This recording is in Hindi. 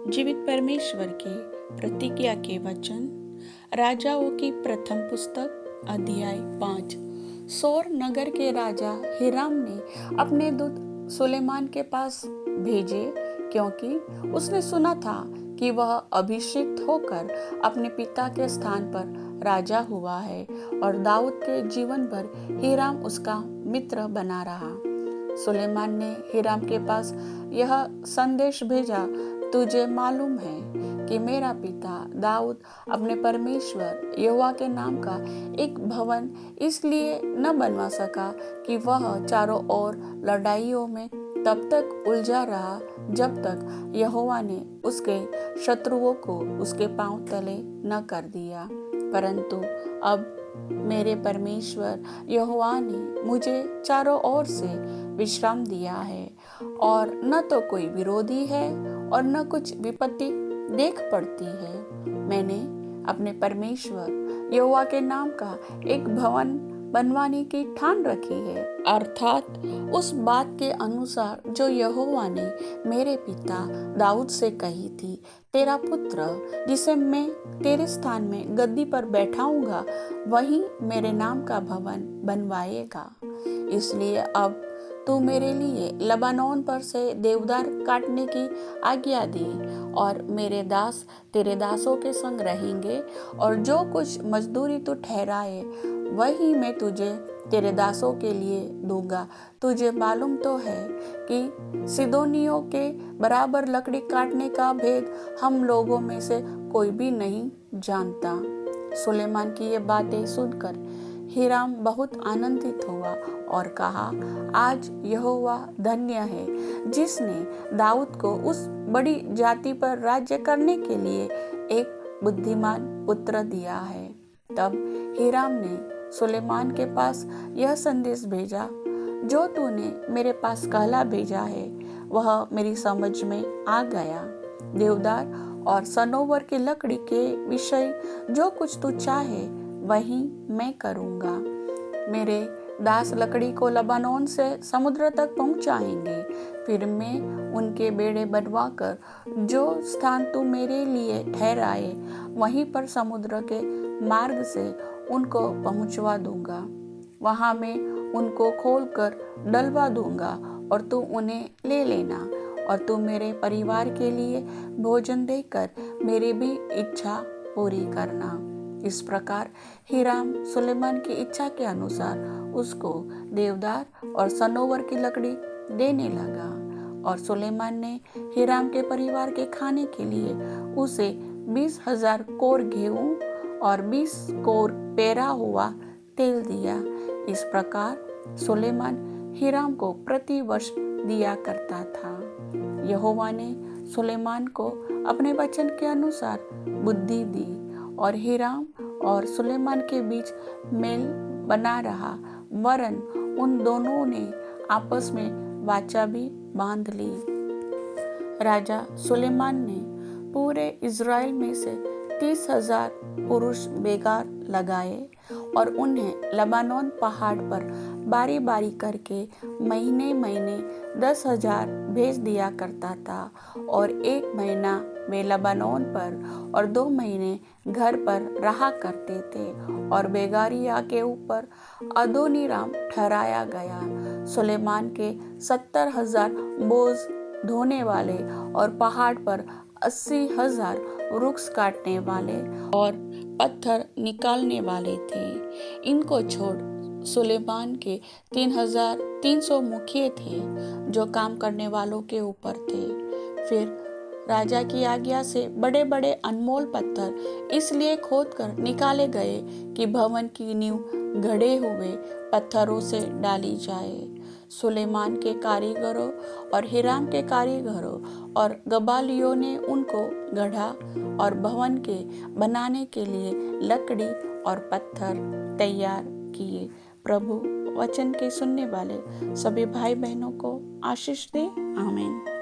जीवित परमेश्वर की प्रतिज्ञा के वचन। राजाओं की प्रथम पुस्तक अध्याय 5। सोर नगर के राजा हिराम ने अपने दूत सुलेमान के पास भेजे, क्योंकि उसने सुना था कि वह अभिषिक्त होकर अपने पिता के स्थान पर राजा हुआ है और दाऊद के जीवन भर हिराम उसका मित्र बना रहा। सुलेमान ने हिराम के पास यह संदेश भेजा, तुझे मालूम है कि मेरा पिता दाऊद अपने परमेश्वर यहोवा के नाम का एक भवन इसलिए न बनवा सका कि वह चारों ओर लड़ाइयों में तब तक उलझा रहा जब तक यहोवा ने उसके शत्रुओं को उसके पांव तले न कर दिया। परंतु अब मेरे परमेश्वर यहोवा ने मुझे चारों ओर से विश्राम दिया है और न तो कोई विरोधी है और न कुछ विपत्ति देख पड़ती है। मैंने अपने परमेश्वर यहोवा के नाम का एक भवन बनवाने की ठान रखी है, अर्थात उस बात के अनुसार जो यहोवा ने मेरे पिता दाऊद से कही थी, तेरा पुत्र जिसे मैं तेरे स्थान में गद्दी पर बैठाऊंगा वही मेरे नाम का भवन बनवाएगा। इसलिए अब तू मेरे लिए लबानोन पर से देवदार काटने की आज्ञा दे और मेरे दास तेरे दासों के संग रहेंगे और जो कुछ मजदूरी तू ठहराए वही मैं तुझे तेरे दासों के लिए दूंगा। तुझे मालूम तो है कि सिदोनियों के बराबर लकड़ी काटने का भेद हम लोगों में से कोई भी नहीं जानता। सुलेमान की ये बातें सुनकर हिराम बहुत आनंदित हुआ और कहा, आज यहोवा धन्य है जिसने दाऊद को उस बड़ी जाति पर राज्य करने के लिए एक बुद्धिमान पुत्र दिया है। तब हिराम ने सुलेमान के पास यह संदेश भेजा, जो तूने मेरे पास कहला भेजा है वह मेरी समझ में आ गया। देवदार और सनोवर की लकड़ी के विषय जो कुछ तू चाहे वही मैं करूँगा। मेरे दास लकड़ी को लबानोन से समुद्र तक पहुँचाएंगे, फिर मैं उनके बेड़े बनवाकर जो स्थान तू मेरे लिए ठहराए वहीं पर समुद्र के मार्ग से उनको पहुँचवा दूंगा। वहाँ मैं उनको खोलकर डलवा दूंगा और तू उन्हें ले लेना और तू मेरे परिवार के लिए भोजन देकर मेरी भी इच्छा पूरी करना। इस प्रकार हिराम सुलेमान की इच्छा के अनुसार उसको देवदार और सनोवर की लकड़ी देने लगा और सुलेमान ने हिराम के परिवार के खाने के लिए उसे 20,000 कोर गेहूं और 20 कोर पेरा हुआ तेल दिया। इस प्रकार सुलेमान हिराम को प्रति वर्ष दिया करता था। यहोवा ने सुलेमान को अपने वचन के अनुसार बुद्धि दी और हिराम और सुलेमान के बीच मेल बना रहा, वरन उन दोनों ने आपस में वाचा भी बांध ली। राजा सुलेमान ने पूरे इज़राइल में से 30,000 पुरुष बेगार लगाए और उन्हें लबानोन पहाड़ पर बारी बारी करके महीने महीने 10,000 भेज दिया करता था और 1 महीना वे लबानोन पर और 2 महीने घर पर रहा करते थे और बेगारिया के ऊपर अदोनीराम ठहराया गया। सुलेमान के 70,000 बोझ ढोने वाले और पहाड़ पर 80,000 वृक्ष काटने वाले और पत्थर निकालने वाले थे। इनको छोड़ सुलेमान के 3,300 मुखिए थे जो काम करने वालों के ऊपर थे। फिर राजा की आज्ञा से बड़े बड़े अनमोल पत्थर इसलिए खोदकर निकाले गए कि भवन की नींव गढ़े हुए पत्थरों से डाली जाए। सुलेमान के कारीगरों और हिराम के कारीगरों और गबालियों ने उनको गढ़ा और भवन के बनाने के लिए लकड़ी और पत्थर तैयार किए। प्रभु वचन के सुनने वाले सभी भाई बहनों को आशीष दे। आमीन।